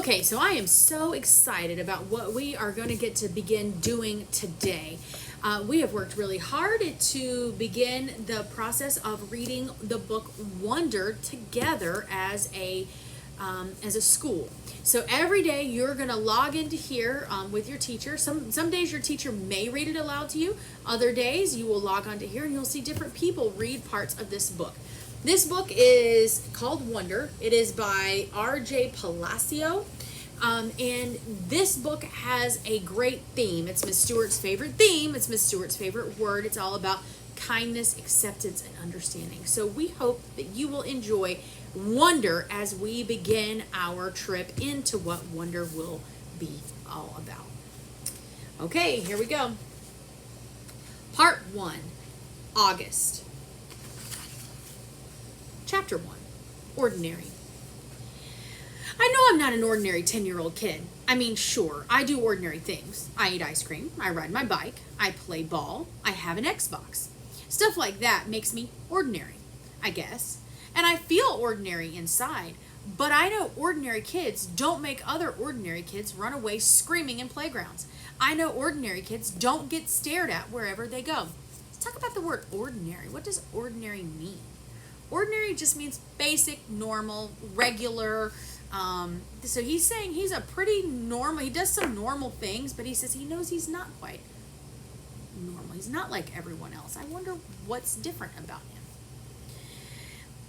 Okay, so I am so excited about what we are going to get to begin doing today. We have worked really hard to begin the process of reading the book Wonder together as a school. So every day you're going to log into here with your teacher. Some days your teacher may read it aloud to you. Other days you will log onto here and you'll see different people read parts of this book. This book is called Wonder. It is by R.J. Palacio. And this book has a great theme. It's Miss Stewart's favorite theme. It's Miss Stewart's favorite word. It's all about kindness, acceptance, and understanding. So we hope that you will enjoy Wonder as we begin our trip into what Wonder will be all about. Okay, here we go. Part 1, August. Chapter 1, Ordinary. I know I'm not an ordinary 10-year-old kid. I mean, sure, I do ordinary things. I eat ice cream, I ride my bike, I play ball, I have an Xbox. Stuff like that makes me ordinary, I guess. And I feel ordinary inside, but I know ordinary kids don't make other ordinary kids run away screaming in playgrounds. I know ordinary kids don't get stared at wherever they go. Let's talk about the word ordinary. What does ordinary mean? Ordinary just means basic, normal, regular. So he's saying he's a pretty normal, he does some normal things, but he says he knows he's not quite normal. He's not like everyone else. I wonder what's different about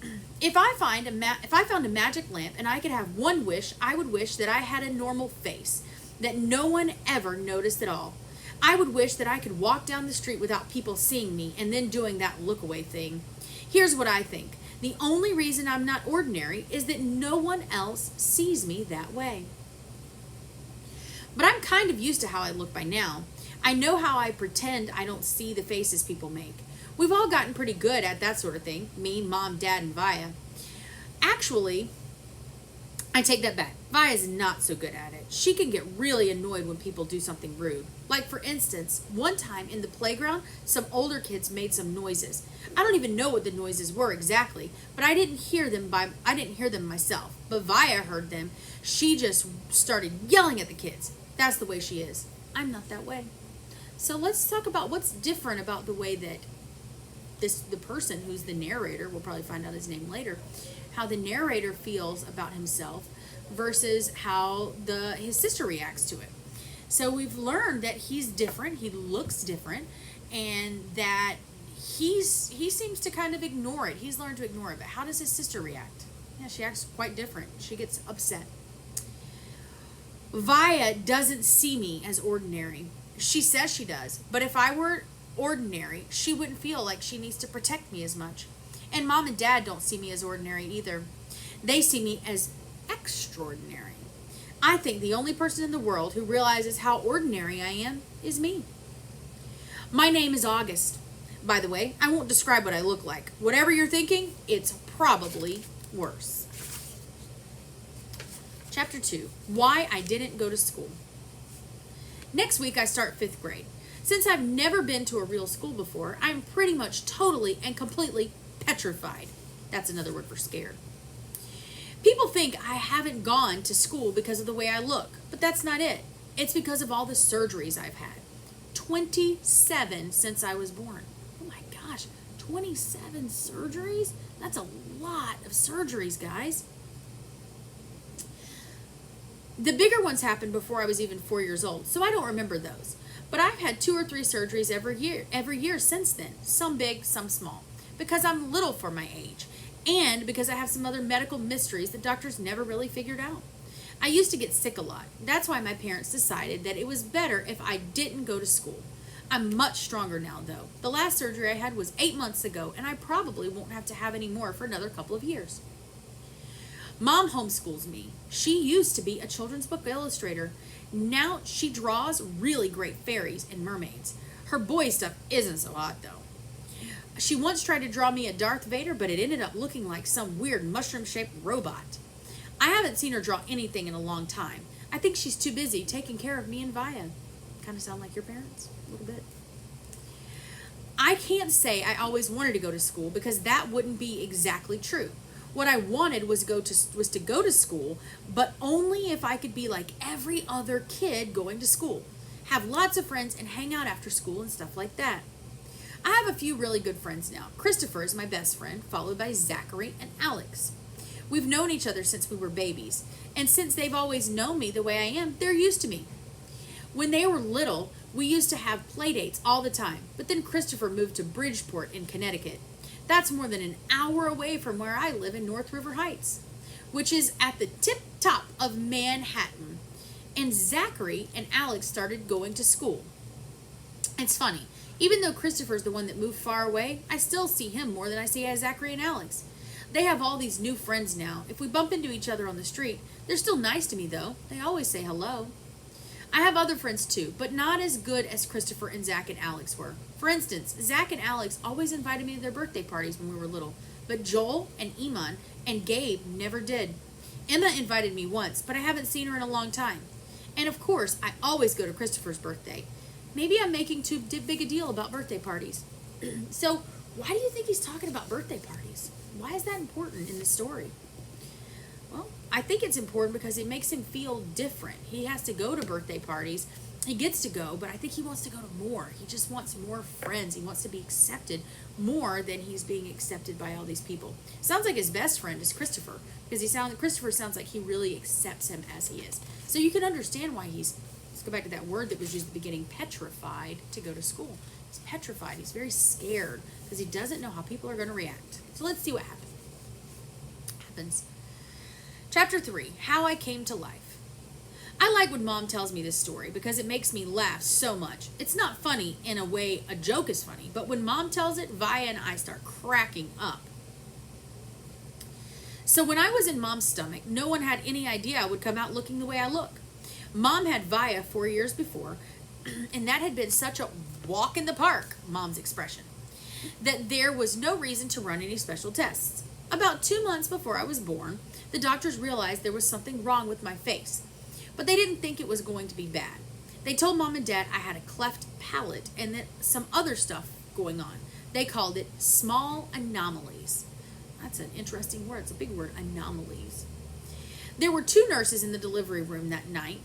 him. If I found a magic lamp and I could have one wish, I would wish that I had a normal face that no one ever noticed at all. I would wish that I could walk down the street without people seeing me and then doing that look away thing. Here's what I think. The only reason I'm not ordinary is that no one else sees me that way. But I'm kind of used to how I look by now. I know how I pretend I don't see the faces people make. We've all gotten pretty good at that sort of thing. Me, Mom, Dad, and Via. Actually, I take that back. Via's not so good at it. She can get really annoyed when people do something rude. Like, for instance, one time in the playground, some older kids made some noises. I don't even know what the noises were exactly, but I didn't hear them myself. But Via heard them. She just started yelling at the kids. That's the way she is. I'm not that way. So let's talk about what's different about the way that the person who's the narrator, we'll probably find out his name later, how the narrator feels about himself versus how his sister reacts to it. So we've learned that he's different, he looks different, and that he seems to kind of ignore it. He's learned to ignore it. But how does his sister react? Yeah, she acts quite different. She gets upset. Via doesn't see me as ordinary. She says she does, but if I were ordinary, she wouldn't feel like she needs to protect me as much. And Mom and Dad don't see me as ordinary either. They see me as extraordinary. I think the only person in the world who realizes how ordinary I am is me. My name is August. By the way, I won't describe what I look like. Whatever you're thinking, it's probably worse. Chapter 2, Why I Didn't Go to School. Next week I start 5th grade. Since I've never been to a real school before, I'm pretty much totally and completely petrified. That's another word for scared. People think I haven't gone to school because of the way I look, but that's not it. It's because of all the surgeries I've had. 27 since I was born. Oh my gosh, 27 surgeries? That's a lot of surgeries, guys. The bigger ones happened before I was even 4 years old, so I don't remember those. But I've had 2 or 3 surgeries every year since then, some big, some small, because I'm little for my age, and because I have some other medical mysteries that doctors never really figured out. I used to get sick a lot. That's why my parents decided that it was better if I didn't go to school. I'm much stronger now, though. The last surgery I had was 8 months ago, and I probably won't have to have any more for another couple of years. Mom homeschools me. She used to be a children's book illustrator. Now she draws really great fairies and mermaids. Her boy stuff isn't so hot, though. She once tried to draw me a Darth Vader, but it ended up looking like some weird mushroom-shaped robot. I haven't seen her draw anything in a long time. I think she's too busy taking care of me and Via. Kind of sound like your parents, a little bit. I can't say I always wanted to go to school because that wouldn't be exactly true. What I wanted was to go to school, but only if I could be like every other kid going to school. Have lots of friends and hang out after school and stuff like that. I have a few really good friends now. Christopher is my best friend, followed by Zachary and Alex. We've known each other since we were babies, and since they've always known me the way I am, they're used to me. When they were little, we used to have play dates all the time, but then Christopher moved to Bridgeport in Connecticut. That's more than an hour away from where I live in North River Heights, which is at the tip top of Manhattan. And Zachary and Alex started going to school. It's funny, even though Christopher's the one that moved far away, I still see him more than I see Zachary and Alex. They have all these new friends now. If we bump into each other on the street, they're still nice to me though. They always say hello. I have other friends too, but not as good as Christopher and Zach and Alex were. For instance, Zach and Alex always invited me to their birthday parties when we were little, but Joel and Iman and Gabe never did. Emma invited me once, but I haven't seen her in a long time. And of course, I always go to Christopher's birthday. Maybe I'm making too big a deal about birthday parties. So, why do you think he's talking about birthday parties? Why is that important in the story? Well, I think it's important because it makes him feel different. He has to go to birthday parties. He gets to go, but I think he wants to go to more. He just wants more friends. He wants to be accepted more than he's being accepted by all these people. Sounds like his best friend is Christopher, because Christopher sounds like he really accepts him as he is. So you can understand why he's, let's go back to that word that was used at the beginning, petrified to go to school. He's petrified. He's very scared because he doesn't know how people are going to react. So let's see what happens. Chapter 3, How I Came to Life. I like when Mom tells me this story because it makes me laugh so much. It's not funny in a way a joke is funny, but when Mom tells it, Via and I start cracking up. So when I was in Mom's stomach, no one had any idea I would come out looking the way I look. Mom had Via 4 years before, and that had been such a walk in the park, Mom's expression, that there was no reason to run any special tests. About 2 months before I was born, the doctors realized there was something wrong with my face, but they didn't think it was going to be bad. They told Mom and Dad I had a cleft palate and that some other stuff going on. They called it small anomalies. That's an interesting word. It's a big word, anomalies. There were 2 nurses in the delivery room that night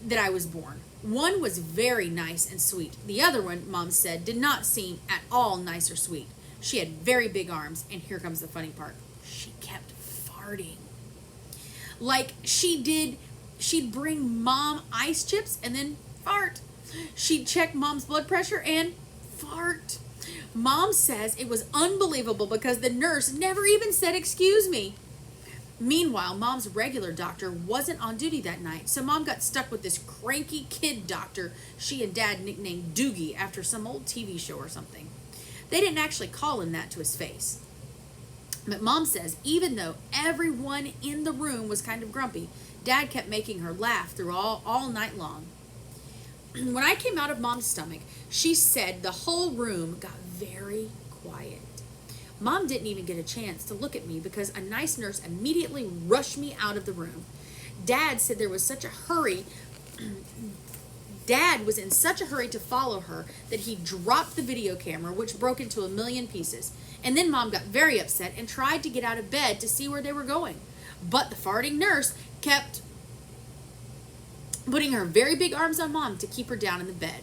that I was born. One was very nice and sweet. The other one, Mom said, did not seem at all nice or sweet. She had very big arms, and here comes the funny part. She kept farting. Like she'd bring Mom ice chips and then fart. She'd check Mom's blood pressure and fart. Mom says it was unbelievable because the nurse never even said excuse me. Meanwhile, Mom's regular doctor wasn't on duty that night, so Mom got stuck with this cranky kid doctor she and Dad nicknamed Doogie after some old TV show or something. They didn't actually call him that to his face. But Mom says even though everyone in the room was kind of grumpy, Dad kept making her laugh through all night long. When I came out of Mom's stomach, she said the whole room got very quiet. Mom didn't even get a chance to look at me because a nice nurse immediately rushed me out of the room. Dad said there was such a hurry. Dad was in such a hurry to follow her that he dropped the video camera, which broke into a million pieces. And then Mom got very upset and tried to get out of bed to see where they were going. But the farting nurse kept putting her very big arms on Mom to keep her down in the bed.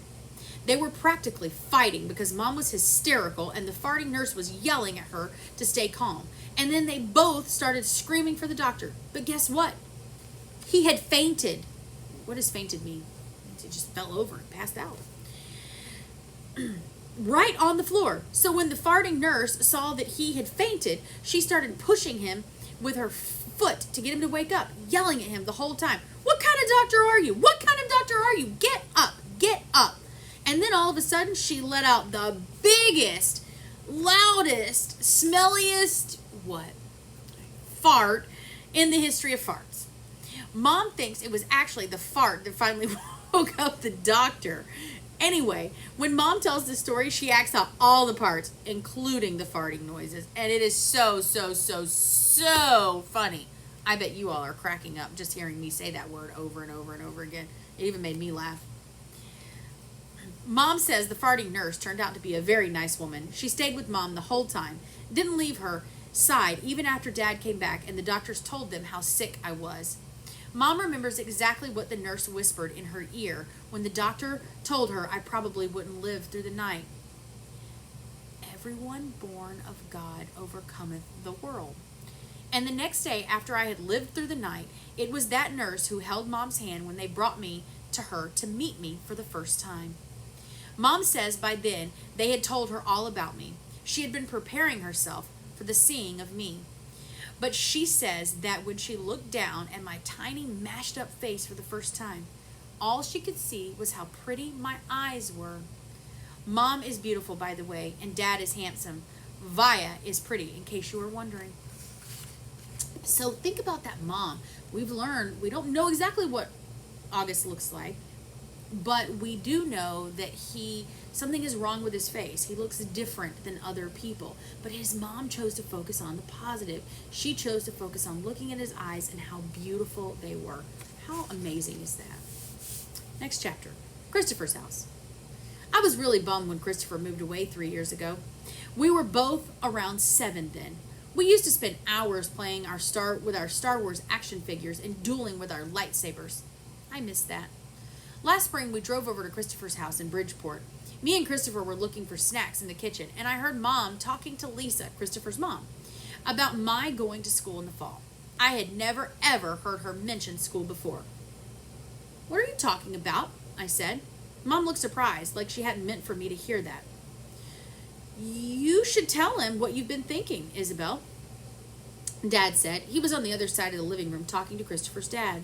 They were practically fighting because Mom was hysterical and the farting nurse was yelling at her to stay calm. And then they both started screaming for the doctor. But guess what? He had fainted. What does fainted mean? He just fell over and passed out. Right on the floor. So when the farting nurse saw that he had fainted, she started pushing him with her foot to get him to wake up, yelling at him the whole time. What kind of doctor are you? What kind of doctor are you? Get up, get up. And then all of a sudden she let out the biggest, loudest, smelliest, fart in the history of farts. Mom thinks it was actually the fart that finally woke up the doctor. Anyway, when Mom tells the story, she acts out all the parts, including the farting noises. And it is so funny. I bet you all are cracking up just hearing me say that word over and over and over again. It even made me laugh. Mom says the farting nurse turned out to be a very nice woman. She stayed with Mom the whole time, didn't leave her, sighed even after Dad came back and the doctors told them how sick I was. Mom remembers exactly what the nurse whispered in her ear when the doctor told her I probably wouldn't live through the night. Everyone born of God overcometh the world. And the next day, after I had lived through the night, it was that nurse who held Mom's hand when they brought me to her to meet me for the first time. Mom says by then they had told her all about me. She had been preparing herself for the seeing of me. But she says that when she looked down at my tiny mashed up face for the first time, all she could see was how pretty my eyes were. Mom is beautiful, by the way, and Dad is handsome. Via is pretty, in case you were wondering. So think about that mom. We've learned, we don't know exactly what August looks like, but we do know that something is wrong with his face. He looks different than other people. But his mom chose to focus on the positive. She chose to focus on looking at his eyes and how beautiful they were. How amazing is that? Next chapter, Christopher's house. I was really bummed when Christopher moved away 3 years ago. We were both around 7 then. We used to spend hours playing with our Star Wars action figures and dueling with our lightsabers. I miss that. Last spring, we drove over to Christopher's house in Bridgeport. Me and Christopher were looking for snacks in the kitchen, and I heard Mom talking to Lisa, Christopher's mom, about my going to school in the fall. I had never, ever heard her mention school before. "What are you talking about?" I said. Mom looked surprised, like she hadn't meant for me to hear that. "You should tell him what you've been thinking, Isabel," Dad said. He was on the other side of the living room talking to Christopher's dad.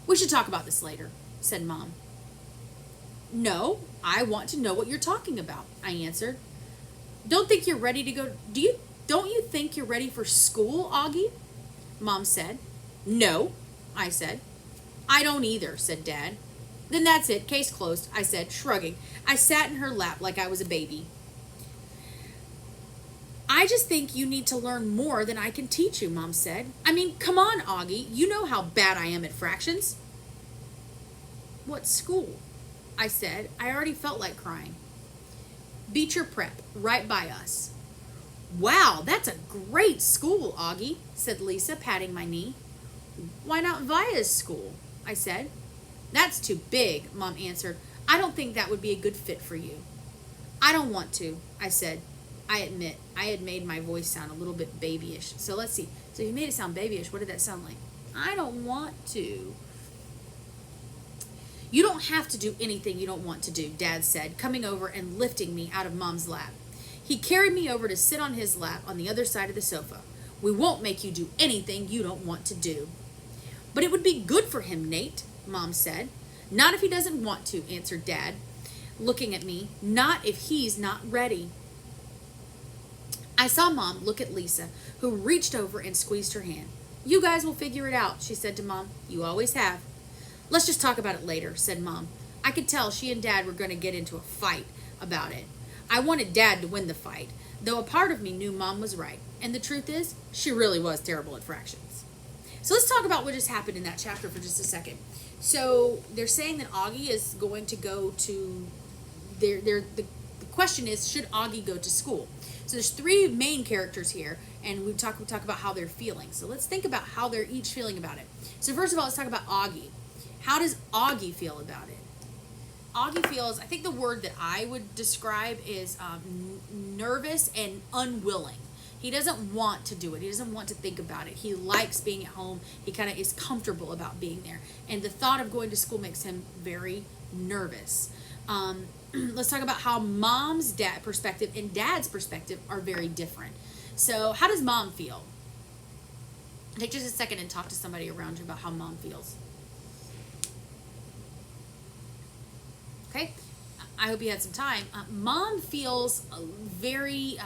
"We should talk about this later," said Mom. "No, I want to know what you're talking about," I answered. Don't you think you're ready for school, Augie?" Mom said. "No," I said. "I don't either," said Dad. "Then that's it, case closed," I said, shrugging. I sat in her lap like I was a baby. "I just think you need to learn more than I can teach you," Mom said. "I mean, come on, Augie. You know how bad I am at fractions." "What school?" I said. I already felt like crying. "Beecher Prep, right by us." "Wow, that's a great school, Augie," said Lisa, patting my knee. "Why not Via's school?" I said. "That's too big," Mom answered. "I don't think that would be a good fit for you." "I don't want to," I said. I admit, I had made my voice sound a little bit babyish. So let's see. So you made it sound babyish. What did that sound like? "I don't want to." "You don't have to do anything you don't want to do," Dad said, coming over and lifting me out of Mom's lap. He carried me over to sit on his lap on the other side of the sofa. "We won't make you do anything you don't want to do." "But it would be good for him, Nate," Mom said. "Not if he doesn't want to," answered Dad, looking at me. "Not if he's not ready." I saw Mom look at Lisa, who reached over and squeezed her hand. "You guys will figure it out," she said to Mom. "You always have." "Let's just talk about it later," said Mom. I could tell she and Dad were going to get into a fight about it. I wanted Dad to win the fight, though a part of me knew Mom was right. And the truth is, she really was terrible at fractions. So let's talk about what just happened in that chapter for just a second. So they're saying that Augie is going to go to... The question is, should Augie go to school? So there's 3 main characters here, and we talk about how they're feeling. So let's think about how they're each feeling about it. So first of all, let's talk about Augie. How does Augie feel about it? Augie feels, I think the word that I would describe is nervous and unwilling. He doesn't want to do it. He doesn't want to think about it. He likes being at home. He kind of is comfortable about being there. And the thought of going to school makes him very nervous. Let's talk about how Mom's perspective and Dad's perspective are very different. So how does Mom feel? Take just a second and talk to somebody around you about how Mom feels. Okay? I hope you had some time. Mom feels very...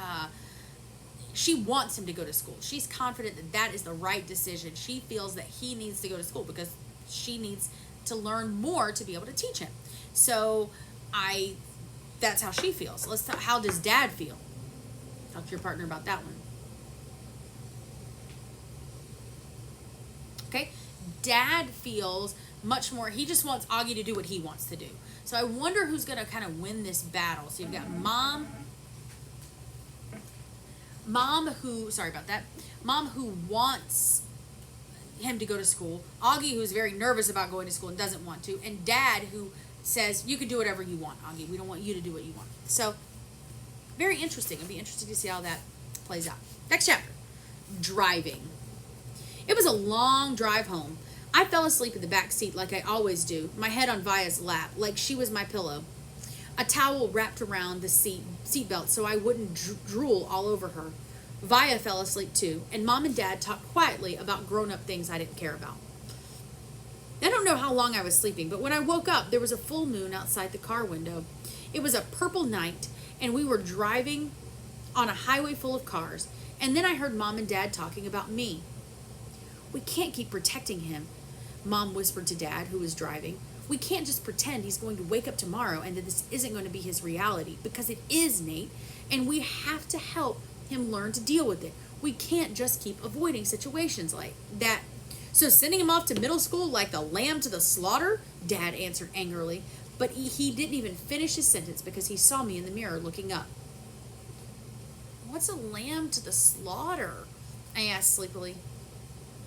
she wants him to go to school. She's confident that that is the right decision. She feels that he needs to go to school because she needs to learn more to be able to teach him. So that's how she feels. Let's talk, how does Dad feel? Talk to your partner about that one. Okay? Dad feels much more, he just wants Augie to do what he wants to do. So I wonder who's going to kind of win this battle. So you've got Mom sorry about that, mom who wants him to go to school, Augie who's very nervous about going to school and doesn't want to, and dad who says, you can do whatever you want, Augie. We don't want you to do what you want. So, very interesting. It'll be interesting to see how that plays out. Next chapter. Driving. It was a long drive home. I fell asleep in the back seat like I always do, my head on Via's lap, like she was my pillow. A towel wrapped around the seatbelt so I wouldn't drool all over her. Via fell asleep too, and Mom and Dad talked quietly about grown-up things I didn't care about. I don't know how long I was sleeping, but when I woke up, there was a full moon outside the car window. It was a purple night, and we were driving on a highway full of cars, and then I heard Mom and Dad talking about me. We can't keep protecting him, Mom whispered to Dad, who was driving. We can't just pretend he's going to wake up tomorrow and that this isn't going to be his reality, because it is, Nate, and we have to help him learn to deal with it. We can't just keep avoiding situations like that. So sending him off to middle school like the lamb to the slaughter? Dad answered angrily, but he didn't even finish his sentence because he saw me in the mirror looking up. What's a lamb to the slaughter? I asked sleepily.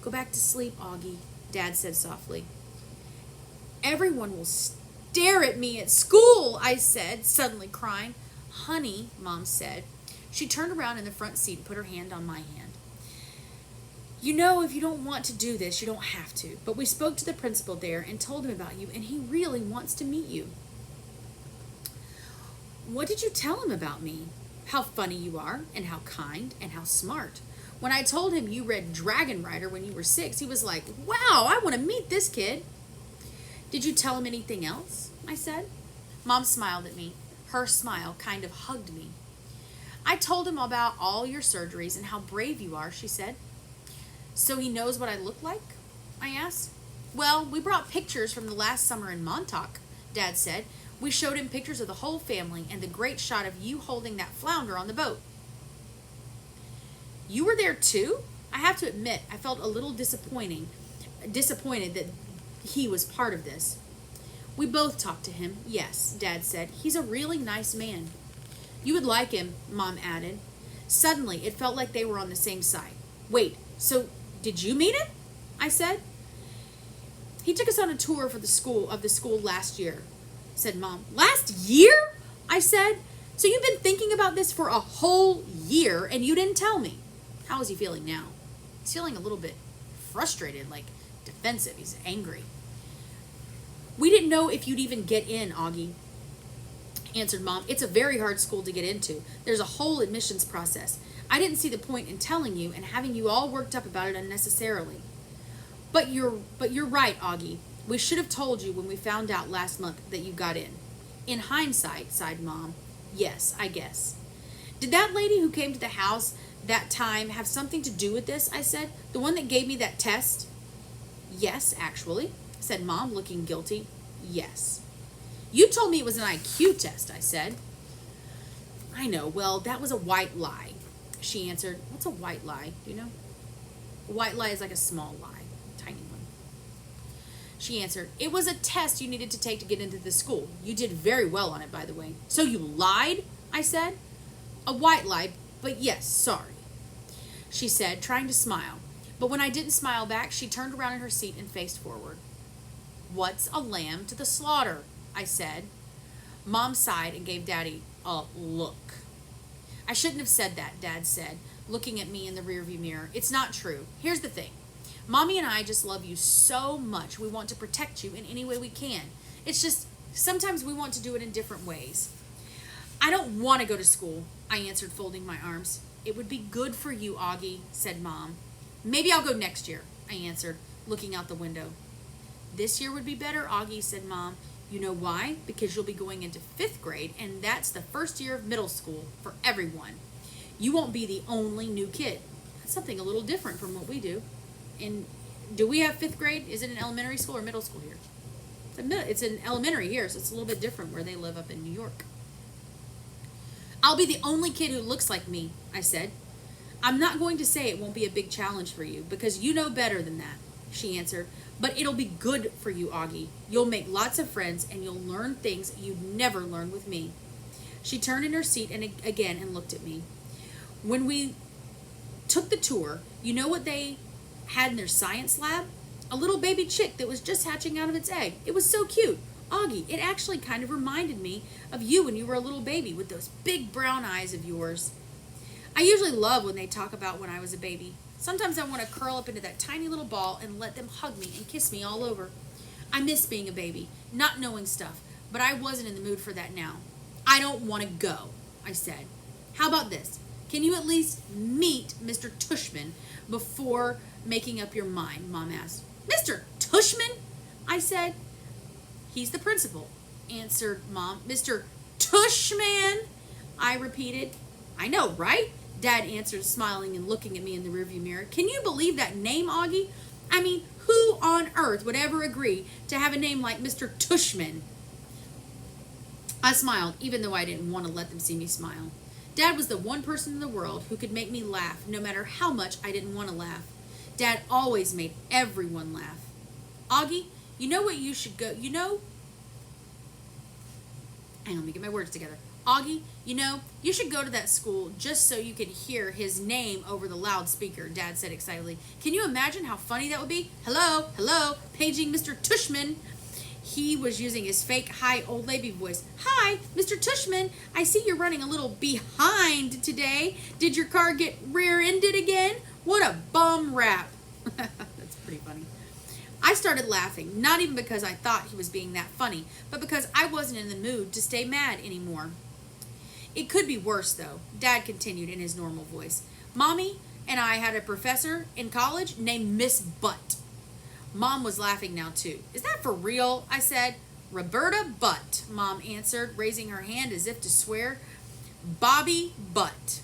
Go back to sleep, Augie, Dad said softly. Everyone will stare at me at school, I said, suddenly crying. Honey, Mom said. She turned around in the front seat and put her hand on my hand. You know, if you don't want to do this, you don't have to. But we spoke to the principal there and told him about you, and he really wants to meet you. What did you tell him about me? How funny you are, and how kind, and how smart. When I told him you read Dragon Rider when you were 6, he was like, wow, I want to meet this kid. Did you tell him anything else? I said. Mom smiled at me. Her smile kind of hugged me. I told him about all your surgeries and how brave you are, she said. So he knows what I look like? I asked. Well, we brought pictures from the last summer in Montauk, Dad said. We showed him pictures of the whole family and the great shot of you holding that flounder on the boat. You were there too? I have to admit, I felt a little disappointed that he was part of this. We both talked to him, yes, Dad said. He's a really nice man. You would like him, Mom added. Suddenly, it felt like they were on the same side. Wait, so did you meet him? I said. He took us on a tour of the school last year, said Mom. Last year? I said. So you've been thinking about this for a whole year and you didn't tell me. How is he feeling now? He's feeling a little bit frustrated, like defensive. He's angry. We didn't know if you'd even get in, Augie, answered Mom. It's a very hard school to get into. There's a whole admissions process. I didn't see the point in telling you and having you all worked up about it unnecessarily. But you're right, Augie. We should have told you when we found out last month that you got in. In hindsight, sighed Mom. Yes, I guess. Did that lady who came to the house that time have something to do with this? I said. The one that gave me that test? Yes, actually, said Mom, looking guilty. Yes. You told me it was an IQ test, I said. I know. Well, that was a white lie, she answered. What's a white lie? Do you know? A white lie is like a small lie, tiny one. She answered, it was a test you needed to take to get into the school. You did very well on it, by the way. So you lied? I said. A white lie, but yes, sorry, she said, trying to smile. But when I didn't smile back, she turned around in her seat and faced forward. What's a lamb to the slaughter? I said. Mom sighed and gave Daddy a look. I shouldn't have said that, Dad said, looking at me in the rearview mirror. It's not true. Here's the thing. Mommy and I just love you so much. We want to protect you in any way we can. It's just sometimes we want to do it in different ways. I don't want to go to school, I answered, folding my arms. It would be good for you, Augie, said Mom. Maybe I'll go next year, I answered, looking out the window. This year would be better, Augie, said Mom. You know why? Because you'll be going into 5th grade, and that's the first year of middle school for everyone. You won't be the only new kid. That's something a little different from what we do. And do we have 5th grade? Is it an elementary school or middle school here? It's an elementary here, so it's a little bit different where they live up in New York. I'll be the only kid who looks like me, I said. I'm not going to say it won't be a big challenge for you, because you know better than that, she answered. But it'll be good for you, Augie. You'll make lots of friends, and you'll learn things you'd never learn with me. She turned in her seat again and looked at me. When we took the tour, you know what they had in their science lab? A little baby chick that was just hatching out of its egg. It was so cute. Augie, it actually kind of reminded me of you when you were a little baby with those big brown eyes of yours. I usually love when they talk about when I was a baby. Sometimes I want to curl up into that tiny little ball and let them hug me and kiss me all over. I miss being a baby, not knowing stuff, but I wasn't in the mood for that now. I don't want to go, I said. How about this? Can you at least meet Mr. Tushman before making up your mind, Mom asked. Mr. Tushman? I said. He's the principal, answered Mom. Mr. Tushman? I repeated. I know, right? Dad answered, smiling and looking at me in the rearview mirror. Can you believe that name, Augie? I mean, who on earth would ever agree to have a name like Mr. Tushman? I smiled, even though I didn't want to let them see me smile. Dad was the one person in the world who could make me laugh, no matter how much I didn't want to laugh. Dad always made everyone laugh. Augie, you know what you should go, hang on, let me get my words together. Augie, you should go to that school just so you could hear his name over the loudspeaker, Dad said excitedly. Can you imagine how funny that would be? Hello, paging Mr. Tushman. He was using his fake high old lady voice. Hi, Mr. Tushman. I see you're running a little behind today. Did your car get rear-ended again? What a bum rap. That's pretty funny. I started laughing, not even because I thought he was being that funny, but because I wasn't in the mood to stay mad anymore. It could be worse, though, Dad continued in his normal voice. Mommy and I had a professor in college named Miss Butt. Mom was laughing now, too. Is that for real? I said. Roberta Butt, Mom answered, raising her hand as if to swear. Bobby Butt.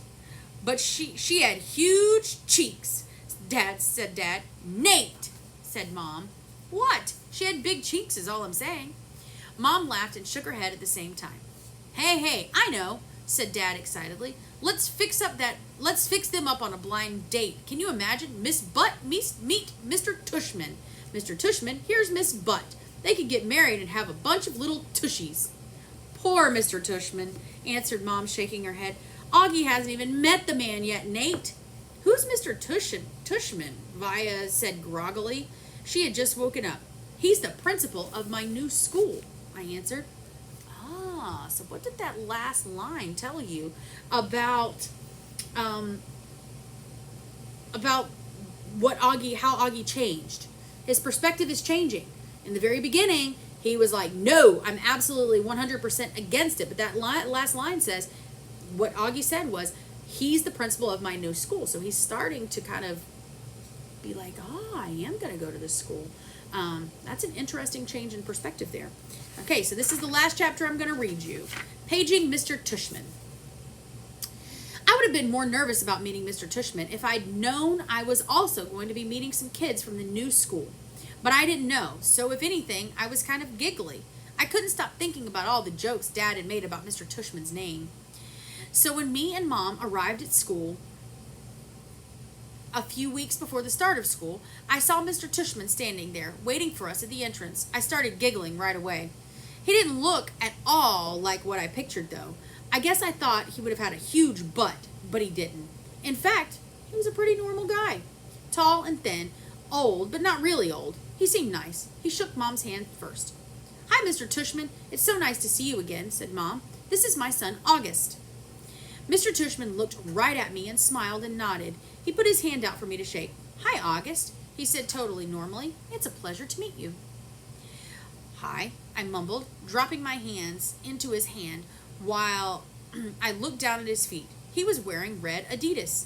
But she had huge cheeks, Dad said. Dad. Nate, said Mom. What? She had big cheeks is all I'm saying. Mom laughed and shook her head at the same time. Hey, I know, said Dad excitedly. Let's fix them up on a blind date. Can you imagine? Miss Butt meet Mr. Tushman. Mr. Tushman, here's Miss Butt. They could get married and have a bunch of little tushies. Poor Mr. Tushman, answered Mom, shaking her head. Augie hasn't even met the man yet, Nate. Who's Mr. Tushman? Via said groggily. She had just woken up. He's the principal of my new school, I answered. So what did that last line tell you about how Augie changed? His perspective is changing. In the very beginning, he was like, no, I'm absolutely 100% against it. But that last line says, what Augie said was, he's the principal of my new school. So he's starting to kind of be like, I am going to go to this school. That's an interesting change in perspective there. Okay, so this is the last chapter I'm going to read you. Paging Mr. Tushman. I would have been more nervous about meeting Mr. Tushman if I'd known I was also going to be meeting some kids from the new school. But I didn't know, so if anything, I was kind of giggly. I couldn't stop thinking about all the jokes Dad had made about Mr. Tushman's name. So when me and Mom arrived at school, a few weeks before the start of school, I saw Mr. Tushman standing there, waiting for us at the entrance. I started giggling right away. He didn't look at all like what I pictured, though. I guess I thought he would have had a huge butt, but he didn't. In fact, he was a pretty normal guy. Tall and thin, old, but not really old. He seemed nice. He shook Mom's hand first. Hi, Mr. Tushman. It's so nice to see you again, said Mom. This is my son, August. Mr. Tushman looked right at me and smiled and nodded. He put his hand out for me to shake. Hi, August, he said totally normally. It's a pleasure to meet you. Hi, I mumbled, dropping my hands into his hand while I looked down at his feet. He was wearing red Adidas.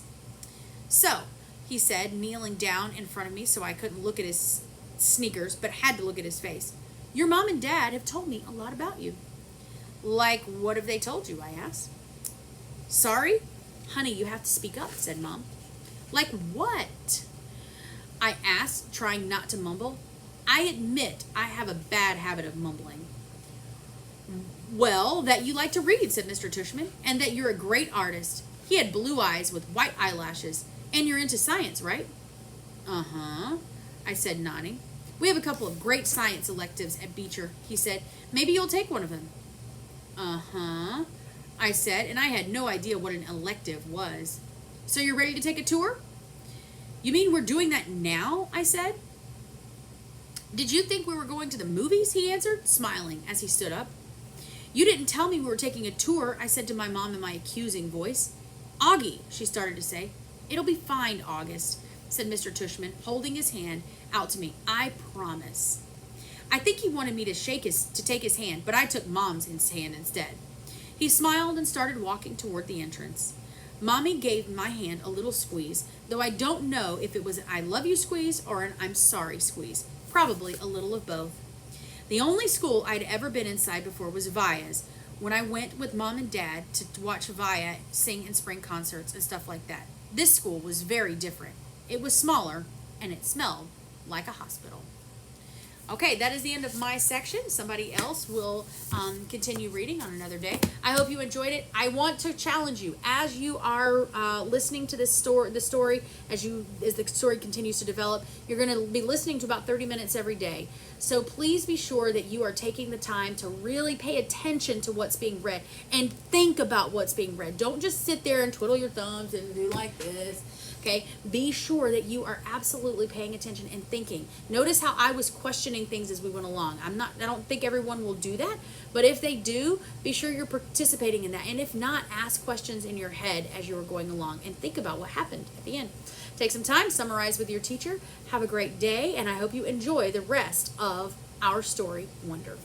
So, he said, kneeling down in front of me so I couldn't look at his sneakers, but had to look at his face. Your mom and dad have told me a lot about you. Like, what have they told you? I asked. Sorry? Honey, you have to speak up, said Mom. Like what? I asked, trying not to mumble. I admit I have a bad habit of mumbling. Well, that you like to read, said Mr. Tushman, and that you're a great artist. He had blue eyes with white eyelashes, and you're into science, right? Uh-huh, I said, nodding. We have a couple of great science electives at Beecher, he said. Maybe you'll take one of them. Uh-huh, I said, and I had no idea what an elective was. So you're ready to take a tour? You mean we're doing that now? I said. Did you think we were going to the movies? He answered, smiling as he stood up. You didn't tell me we were taking a tour, I said to my mom in my accusing voice. Augie, she started to say. It'll be fine, August, said Mr. Tushman, holding his hand out to me. I promise. I think he wanted me to take his hand, but I took Mom's hand instead. He smiled and started walking toward the entrance. Mommy gave my hand a little squeeze, though I don't know if it was an I love you squeeze or an I'm sorry squeeze. Probably a little of both. The only school I'd ever been inside before was Via's, when I went with Mom and Dad to watch Via sing in spring concerts and stuff like that. This school was very different. It was smaller, and it smelled like a hospital. Okay, that is the end of my section. Somebody else will continue reading on another day. I hope you enjoyed it. I want to challenge you as you are listening to the story, as the story continues to develop. You're going to be listening to about 30 minutes every day. So please be sure that you are taking the time to really pay attention to what's being read and think about what's being read. Don't just sit there and twiddle your thumbs and do like this. Okay, be sure that you are absolutely paying attention and thinking. Notice how I was questioning things as we went along. I don't think everyone will do that, but if they do, be sure you're participating in that. And if not, ask questions in your head as you are going along and think about what happened at the end. Take some time, summarize with your teacher. Have a great day, and I hope you enjoy the rest of our story, Wonder.